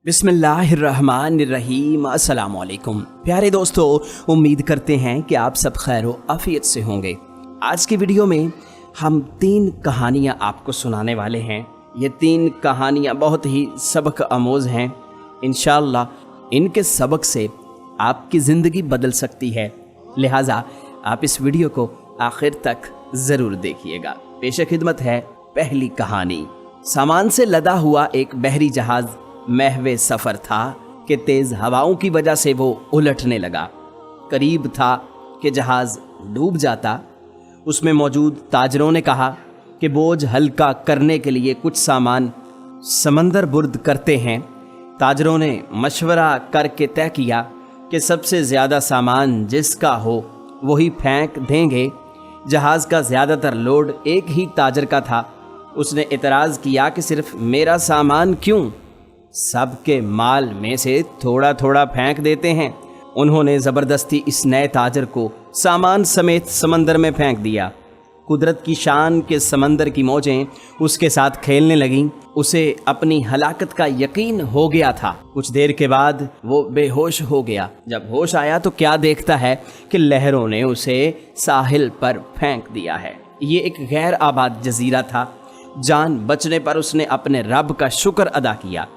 बिस्मिल्लाहिर्रहमानिर्रहीम। अस्सलाम वालेकुम प्यारे दोस्तों, उम्मीद करते हैं कि आप सब खैर व आफियत से होंगे। आज की वीडियो में हम 3 कहानियाँ आपको सुनाने वाले हैं। ये 3 कहानियाँ बहुत ही सबक आमोज़ हैं। इंशाअल्लाह इनके सबक से आपकी ज़िंदगी बदल सकती है, लिहाजा आप इस वीडियो को आखिर तक ज़रूर देखिएगा। पेश खिदमत है पहली कहानी। सामान से लदा हुआ एक बहरी जहाज़ महवे सफ़र था कि तेज़ हवाओं की वजह से वो उलटने लगा। करीब था कि जहाज़ डूब जाता। उसमें मौजूद ताजरों ने कहा कि बोझ हल्का करने के लिए कुछ सामान समंदर बुर्द करते हैं। ताजरों ने मशवरा करके तय किया कि सबसे ज़्यादा सामान जिसका हो वही फेंक देंगे। जहाज़ का ज़्यादातर लोड एक ही ताजर का था। उसने इतराज़ किया कि सिर्फ मेरा सामान क्यों, सबके माल में से थोड़ा थोड़ा फेंक देते हैं। उन्होंने ज़बरदस्ती इस नए ताजर को सामान समेत समंदर में फेंक दिया। कुदरत की शान के समंदर की मौजें उसके साथ खेलने लगीं। उसे अपनी हलाकत का यकीन हो गया था। कुछ देर के बाद वो बेहोश हो गया। जब होश आया तो क्या देखता है कि लहरों ने उसे साहिल पर फेंक दिया है। ये एक गैर आबाद जजीरा था। जान बचने पर उसने अपने रब का शुक्र अदा किया,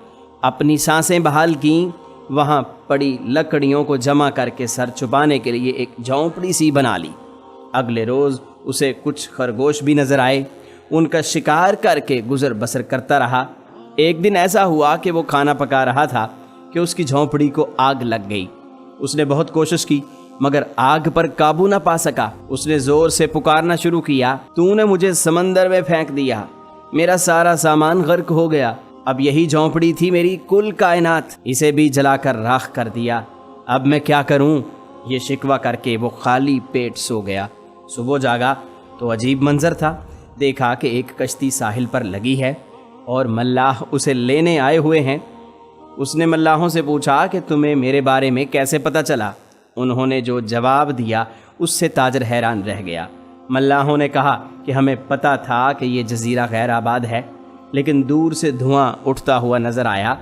अपनी सांसें बहाल की। वहाँ पड़ी लकड़ियों को जमा करके सर छुपाने के लिए एक झोंपड़ी सी बना ली। अगले रोज़ उसे कुछ खरगोश भी नज़र आए। उनका शिकार करके गुजर बसर करता रहा। एक दिन ऐसा हुआ कि वो खाना पका रहा था कि उसकी झोंपड़ी को आग लग गई। उसने बहुत कोशिश की मगर आग पर काबू न पा सका। उसने ज़ोर से पुकारना शुरू किया, तूने मुझे समंदर में फेंक दिया, मेरा सारा सामान गर्क हो गया। अब यही झोंपड़ी थी मेरी कुल कायनात, इसे भी जलाकर राख कर दिया। अब मैं क्या करूं? ये शिकवा करके वो खाली पेट सो गया। सुबह जागा तो अजीब मंजर था। देखा कि एक कश्ती साहिल पर लगी है और मल्लाह उसे लेने आए हुए हैं। उसने मल्लाहों से पूछा कि तुम्हें मेरे बारे में कैसे पता चला? उन्होंने जो जवाब दिया उससे ताजर हैरान रह गया। मल्लाहों ने कहा कि हमें पता था कि ये जजीरा गैर आबाद है, लेकिन दूर से धुआं उठता हुआ नज़र आया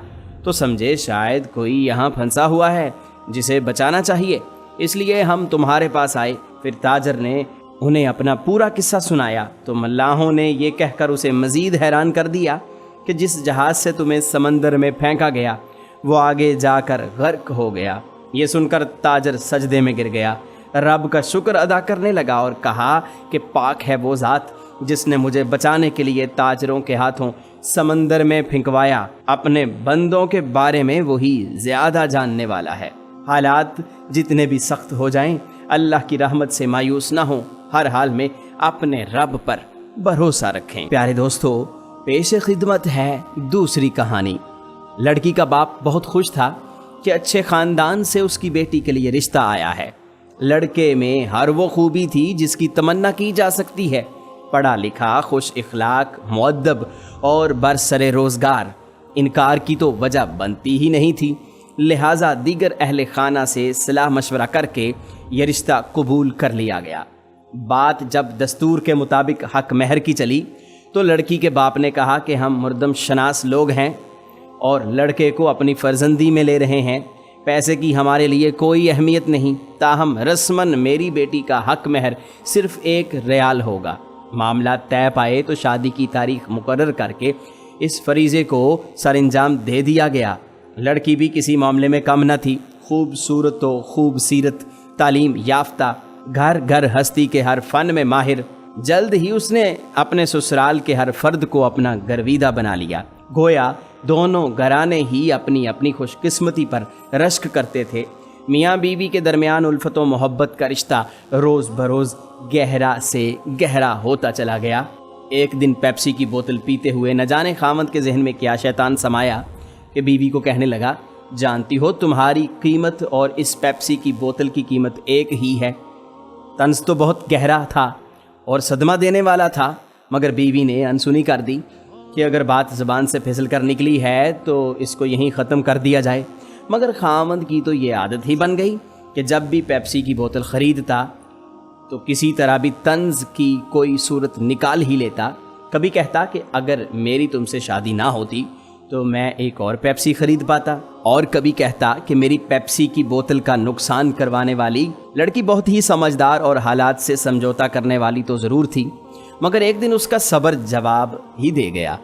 तो समझे शायद कोई यहाँ फंसा हुआ है जिसे बचाना चाहिए, इसलिए हम तुम्हारे पास आए। फिर ताजर ने उन्हें अपना पूरा किस्सा सुनाया तो मल्लाहों ने ये कहकर उसे मज़ीद हैरान कर दिया कि जिस जहाज़ से तुम्हें समंदर में फेंका गया वो आगे जाकर गर्क हो गया। ये सुनकर ताजर सजदे में गिर गया, रब का शुक्र अदा करने लगा और कहा कि पाक है वो ज़ात जिसने मुझे बचाने के लिए ताजरों के हाथों समंदर में फेंकवाया। अपने बंदों के बारे में वही ज़्यादा जानने वाला है। हालात जितने भी सख्त हो जाएं, अल्लाह की रहमत से मायूस ना हो। हर हाल में अपने रब पर भरोसा रखें। प्यारे दोस्तों, पेश खिदमत है दूसरी कहानी। लड़की का बाप बहुत खुश था कि अच्छे ख़ानदान से उसकी बेटी के लिए रिश्ता आया है। लड़के में हर वो खूबी थी जिसकी तमन्ना की जा सकती है। पढ़ा लिखा, खुश इखलाक, मुअद्दब और बरसरे रोज़गार। इनकार की तो वजह बनती ही नहीं थी। लिहाजा दीगर अहले खाना से सलाह मशवरा करके ये रिश्ता कबूल कर लिया गया। बात जब दस्तूर के मुताबिक हक महर की चली तो लड़की के बाप ने कहा कि हम मुर्दम शनास लोग हैं और लड़के को अपनी फर्जंदी में ले रहे हैं। पैसे की हमारे लिए कोई अहमियत नहीं, ताहम रस्मन मेरी बेटी का हक महर सिर्फ 1 रियाल होगा। मामला तय पाए तो शादी की तारीख मुकर्रर करके इस फरीज़े को सरंजाम दे दिया गया। लड़की भी किसी मामले में कम न थी। खूबसूरत व खूब सीरत, तालीम याफ्ता, घर घर हस्ती के हर फन में माहिर। जल्द ही उसने अपने ससुराल के हर फर्द को अपना गर्विदा बना लिया। गोया दोनों घराने ही अपनी अपनी खुशकिस्मती पर रश्क करते थे। मियाँ बीवी के दरमियान उल्फत व मोहब्बत का रिश्ता रोज़ बरोज़ गहरा से गहरा होता चला गया। एक दिन पेप्सी की बोतल पीते हुए न जाने खामद के जहन में क्या शैतान समाया कि बीवी को कहने लगा, जानती हो तुम्हारी कीमत और इस पेप्सी की बोतल की कीमत एक ही है। तंज तो बहुत गहरा था और सदमा देने वाला था, मगर बीवी ने अनसुनी कर दी कि अगर बात ज़बान से फिसल कर निकली है तो इसको यहीं ख़त्म कर दिया जाए। मगर खामद की तो ये आदत ही बन गई कि जब भी पेप्सी की बोतल ख़रीदता तो किसी तरह भी तंज की कोई सूरत निकाल ही लेता। कभी कहता कि अगर मेरी तुमसे शादी ना होती तो मैं एक और पेप्सी खरीद पाता, और कभी कहता कि मेरी पेप्सी की बोतल का नुकसान करवाने वाली लड़की बहुत ही समझदार और हालात से समझौता करने वाली तो ज़रूर थी, मगर एक दिन उसका सब्र जवाब ही दे गया।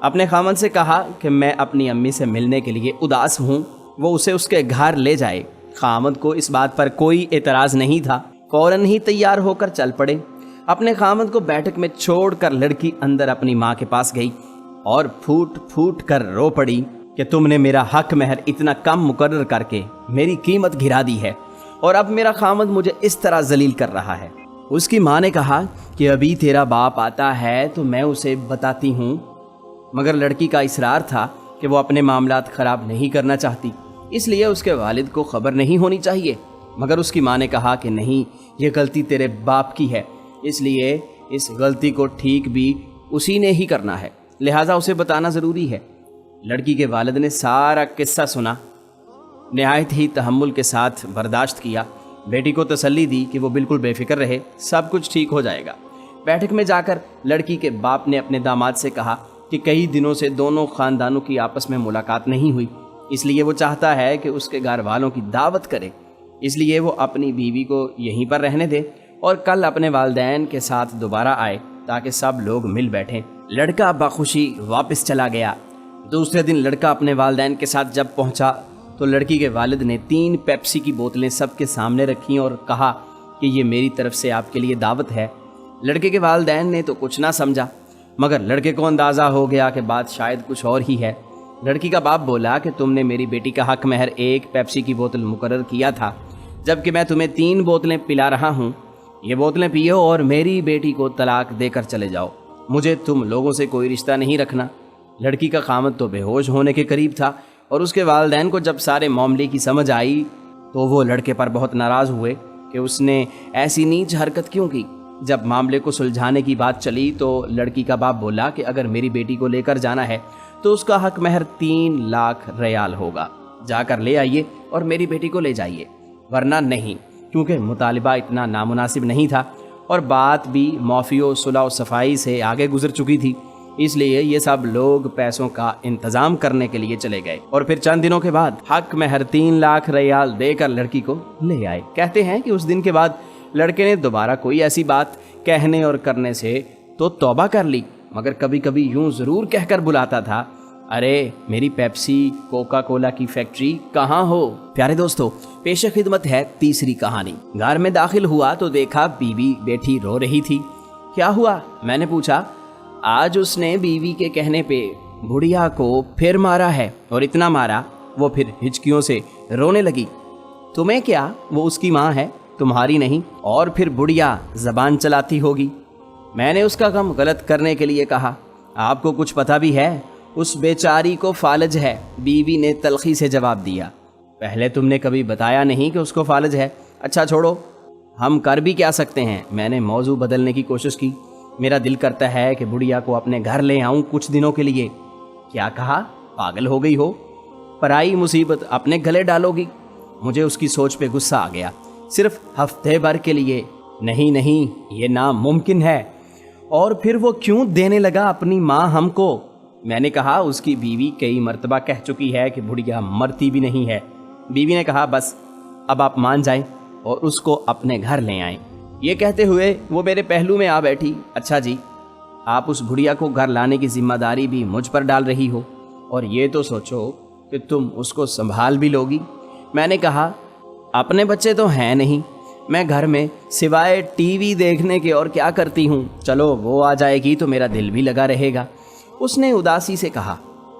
अपने खामन से कहा कि मैं अपनी अम्मी से मिलने के लिए उदास हूँ, वो उसे उसके घर ले जाए। खामद को इस बात पर कोई एतराज़ नहीं था, फ़ौरन ही तैयार होकर चल पड़े। अपने खामद को बैठक में छोड़कर लड़की अंदर अपनी माँ के पास गई और फूट फूट कर रो पड़ी कि तुमने मेरा हक महर इतना कम मुकर्रर करके मेरी कीमत गिरा दी है, और अब मेरा खामद मुझे इस तरह जलील कर रहा है। उसकी माँ ने कहा कि अभी तेरा बाप आता है तो मैं उसे बताती हूँ, मगर लड़की का इसरार था कि वो अपने मामलात ख़राब नहीं करना चाहती, इसलिए उसके वालिद को ख़बर नहीं होनी चाहिए। मगर उसकी माँ ने कहा कि नहीं, ये गलती तेरे बाप की है, इसलिए इस गलती को ठीक भी उसी ने ही करना है, लिहाजा उसे बताना ज़रूरी है। लड़की के वालिद ने सारा किस्सा सुना, नहायत ही तहम्मुल के साथ बर्दाश्त किया, बेटी को तसल्ली दी कि वो बिल्कुल बेफिक्र रहे, सब कुछ ठीक हो जाएगा। बैठक में जाकर लड़की के बाप ने अपने दामाद से कहा कि कई दिनों से दोनों ख़ानदानों की आपस में मुलाकात नहीं हुई, इसलिए वो चाहता है कि उसके घर वालों की दावत करे, इसलिए वो अपनी बीवी को यहीं पर रहने दे और कल अपने वालिदैन के साथ दोबारा आए ताकि सब लोग मिल बैठें। लड़का बखुशी वापस चला गया। दूसरे दिन लड़का अपने वालिदैन के साथ जब पहुंचा तो लड़की के वालिद ने 3 पेप्सी की बोतलें सबके सामने रखीं और कहा कि ये मेरी तरफ से आपके लिए दावत है। लड़के के वालिदैन ने तो कुछ ना समझा, मगर लड़के को अंदाज़ा हो गया कि बात शायद कुछ और ही है। लड़की का बाप बोला कि तुमने मेरी बेटी का हक महर 1 पेप्सी की बोतल मुकर्रर किया था, जबकि मैं तुम्हें 3 बोतलें पिला रहा हूँ। ये बोतलें पियो और मेरी बेटी को तलाक देकर चले जाओ, मुझे तुम लोगों से कोई रिश्ता नहीं रखना। लड़की का खामद तो बेहोश होने के करीब था, और उसके वालिदैन को जब सारे मामले की समझ आई तो वो लड़के पर बहुत नाराज़ हुए कि उसने ऐसी नीच हरकत क्यों की। जब मामले को सुलझाने की बात चली तो लड़की का बाप बोला कि अगर मेरी बेटी को लेकर जाना है तो उसका हक महर 3 लाख रियाल होगा, जाकर ले आइए और मेरी बेटी को ले जाइए, वरना नहीं, क्योंकि मुतालिबा इतना नामुनासिब नहीं था और बात भी मौफ़ियो सुलह सफ़ाई से आगे गुजर चुकी थी। इसलिए ये सब लोग पैसों का इंतज़ाम करने के लिए चले गए और फिर चंद दिनों के बाद हक महर 3 लाख रियाल देकर लड़की को ले आए। कहते हैं कि उस दिन के बाद लड़के ने दोबारा कोई ऐसी बात कहने और करने से तो तौबा कर ली, मगर कभी कभी यूं ज़रूर कहकर बुलाता था, अरे मेरी पेप्सी कोका कोला की फैक्ट्री कहाँ हो। प्यारे दोस्तों, पेश खिदमत है तीसरी कहानी। घर में दाखिल हुआ तो देखा बीवी बैठी रो रही थी। क्या हुआ, मैंने पूछा। आज उसने बीवी के कहने पे बुढ़िया को फिर मारा है, और इतना मारा वो फिर हिचकियों से रोने लगी। तुम्हें क्या, वो उसकी माँ है, तुम्हारी नहीं, और फिर बुढ़िया ज़बान चलाती होगी। मैंने उसका काम गलत करने के लिए कहा, आपको कुछ पता भी है, उस बेचारी को फालज है। बीवी ने तलखी से जवाब दिया, पहले तुमने कभी बताया नहीं कि उसको फालज है। अच्छा छोड़ो, हम कर भी क्या सकते हैं। मैंने मौजू बदलने की कोशिश की। मेरा दिल करता है कि बुढ़िया को अपने घर ले आऊं कुछ दिनों के लिए। क्या कहा, पागल हो गई हो, पराई मुसीबत अपने गले डालोगी। मुझे उसकी सोच पे गुस्सा आ गया। सिर्फ हफ्ते भर के लिए, नहीं नहीं, ये नामुमकिन है। और फिर वो क्यों देने लगा अपनी माँ हमको। मैंने कहा उसकी बीवी कई मर्तबा कह चुकी है कि बुढ़िया मरती भी नहीं है। बीवी ने कहा बस अब आप मान जाएं और उसको अपने घर ले आएं। ये कहते हुए वो मेरे पहलू में आ बैठी। अच्छा जी, आप उस बुढ़िया को घर लाने की जिम्मेदारी भी मुझ पर डाल रही हो, और ये तो सोचो कि तुम उसको संभाल भी लोगी। मैंने कहा अपने बच्चे तो हैं नहीं, मैं घर में सिवाय टीवी देखने के और क्या करती हूँ। चलो वो आ जाएगी तो मेरा दिल भी लगा रहेगा। उसने उदासी से कहा,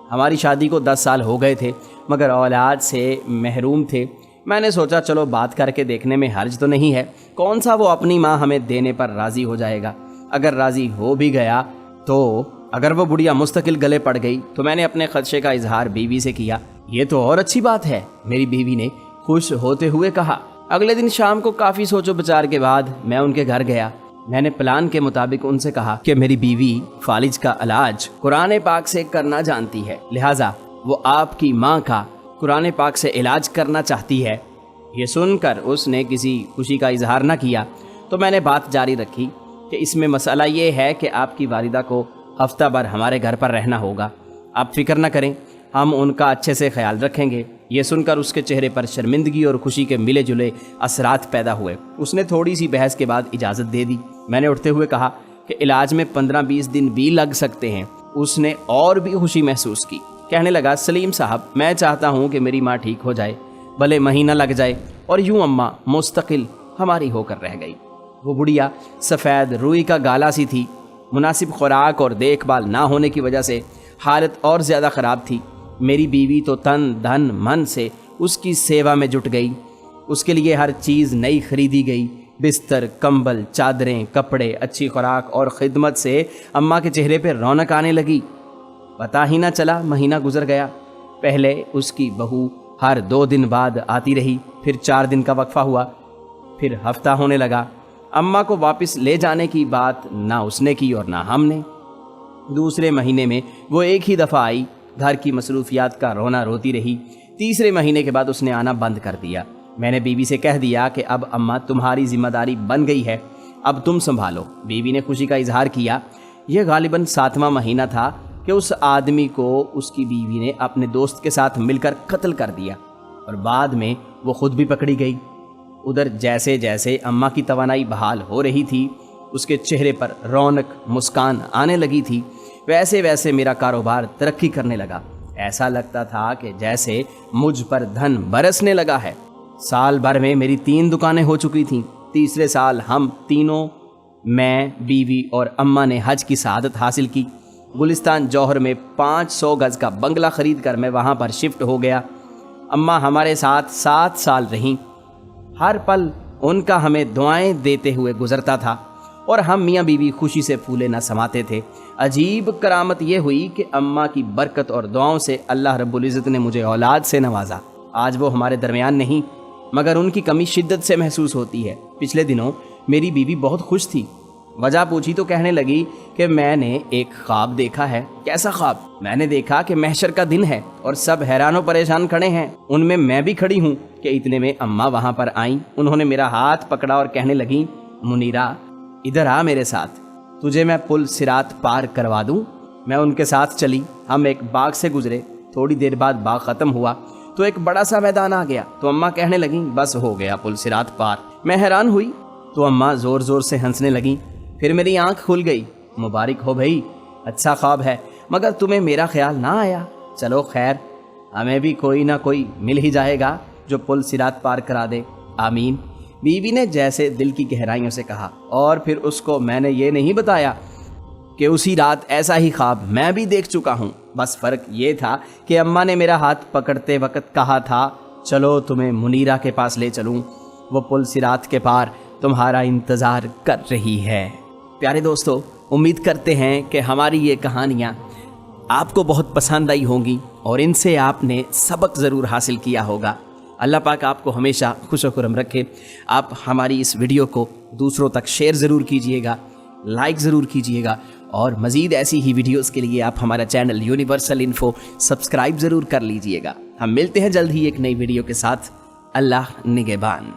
हमारी शादी को 10 साल हो गए थे, मगर औलाद से महरूम थे। मैंने सोचा चलो बात करके देखने में हर्ज तो नहीं है। कौन सा वो अपनी माँ हमें देने पर राज़ी हो जाएगा। अगर राज़ी हो भी गया तो अगर वो बुढ़िया मुस्तकिल गले पड़ गई तो मैंने अपने खदशे का इजहार बीवी से किया। ये तो और अच्छी बात है, मेरी बीवी ने खुश होते हुए कहा। अगले दिन शाम को काफ़ी सोचो विचार के बाद मैं उनके घर गया। मैंने प्लान के मुताबिक उनसे कहा कि मेरी बीवी फालिज का इलाज कुरान पाक से करना जानती है, लिहाजा वो आपकी माँ का कुरान पाक से इलाज करना चाहती है। ये सुनकर उसने किसी खुशी का इजहार न किया तो मैंने बात जारी रखी कि इसमें मसला ये है कि आपकी वालिदा को हफ्ता भर हमारे घर पर रहना होगा। आप फिक्र न करें, हम उनका अच्छे से ख्याल रखेंगे। ये सुनकर उसके चेहरे पर शर्मिंदगी और खुशी के मिले जुले असरात पैदा हुए। उसने थोड़ी सी बहस के बाद इजाज़त दे दी। मैंने उठते हुए कहा कि इलाज में 15-20 दिन भी लग सकते हैं। उसने और भी खुशी महसूस की। कहने लगा, सलीम साहब, मैं चाहता हूँ कि मेरी माँ ठीक हो जाए, भले महीना लग जाए। और यूँ अम्मा मुस्तकिल हमारी होकर रह गई। वो बुढ़िया सफ़ेद रुई का गाला सी थी। मुनासिब खुराक और देखभाल ना होने की वजह से हालत और ज़्यादा ख़राब थी। मेरी बीवी तो तन धन मन से उसकी सेवा में जुट गई। उसके लिए हर चीज़ नई खरीदी गई। बिस्तर, कंबल, चादरें, कपड़े, अच्छी खुराक और ख़िदमत से अम्मा के चेहरे पर रौनक आने लगी। पता ही ना चला महीना गुजर गया। पहले उसकी बहू हर 2 दिन बाद आती रही, फिर 4 दिन का वक्फा हुआ, फिर हफ्ता होने लगा। अम्मा को वापस ले जाने की बात ना उसने की और ना हमने। दूसरे महीने में वो एक ही दफ़ा आई। घर की मसरूफियात का रोना रोती रही। तीसरे महीने के बाद उसने आना बंद कर दिया। मैंने बीवी से कह दिया कि अब अम्मा तुम्हारी जिम्मेदारी बन गई है, अब तुम संभालो। बीवी ने खुशी का इजहार किया। यह गालिबन 7वां महीना था कि उस आदमी को उसकी बीवी ने अपने दोस्त के साथ मिलकर कत्ल कर दिया और बाद में वो खुद भी पकड़ी गई। उधर जैसे जैसे अम्मा की तवानाई बहाल हो रही थी, उसके चेहरे पर रौनक मुस्कान आने लगी थी, वैसे वैसे मेरा कारोबार तरक्की करने लगा। ऐसा लगता था कि जैसे मुझ पर धन बरसने लगा है। साल भर में मेरी 3 दुकानें हो चुकी थीं। तीसरे साल हम तीनों, मैं, बीवी और अम्मा ने हज की सआदत हासिल की। गुलिस्तान जौहर में 500 गज़ का बंगला ख़रीद कर मैं वहाँ पर शिफ्ट हो गया। अम्मा हमारे साथ 7 साल रहीं। हर पल उनका हमें दुआएं देते हुए गुजरता था और हम मियाँ बीवी खुशी से फूले न समाते थे। अजीब करामत ये हुई कि अम्मा की बरकत और दुआओं से अल्लाह रब्बुल इज़्ज़त ने मुझे औलाद से नवाजा। आज वो हमारे दरमियान नहीं, मगर उनकी कमी शिद्दत से महसूस होती है। पिछले दिनों मेरी बीवी बहुत खुश थी। वजह पूछी तो कहने लगी कि मैंने एक ख्वाब देखा है। कैसा ख्वाब? मैंने देखा कि महशर का दिन है और सब हैरान और परेशान खड़े हैं, उनमें मैं भी खड़ी हूँ। कि इतने में अम्मा वहाँ पर आईं। उन्होंने मेरा हाथ पकड़ा और कहने लगी, मुनीरा, इधर आ मेरे साथ, तुझे मैं पुल सिरात पार करवा दूँ। मैं उनके साथ चली। हम एक बाग से गुजरे। थोड़ी देर बाद बाग ख़त्म हुआ तो एक बड़ा सा मैदान आ गया। तो अम्मा कहने लगी, बस हो गया पुल सिरात पार। मैं हैरान हुई तो अम्मा ज़ोर ज़ोर से हंसने लगी। फिर मेरी आंख खुल गई। मुबारक हो भाई, अच्छा ख्वाब है, मगर तुम्हें मेरा ख्याल ना आया। चलो खैर, हमें भी कोई ना कोई मिल ही जाएगा जो पुल सिरात पार करा दे। आमीन। बीवी ने जैसे दिल की गहराइयों से कहा। और फिर उसको मैंने ये नहीं बताया कि उसी रात ऐसा ही ख्वाब मैं भी देख चुका हूँ। बस फ़र्क ये था कि अम्मा ने मेरा हाथ पकड़ते वक्त कहा था, चलो तुम्हें मुनीरा के पास ले चलूँ, वो पुल सिरात के पार तुम्हारा इंतज़ार कर रही है। प्यारे दोस्तों, उम्मीद करते हैं कि हमारी ये कहानियाँ आपको बहुत पसंद आई होंगी और इनसे आपने सबक ज़रूर हासिल किया होगा। अल्लाह पाक आपको हमेशा खुश और खुर्रम रखे। आप हमारी इस वीडियो को दूसरों तक शेयर ज़रूर कीजिएगा, लाइक ज़रूर कीजिएगा और मज़ीद ऐसी ही वीडियोस के लिए आप हमारा चैनल यूनिवर्सल इन्फो सब्सक्राइब ज़रूर कर लीजिएगा। हम मिलते हैं जल्द ही एक नई वीडियो के साथ। अल्लाह निगहबान।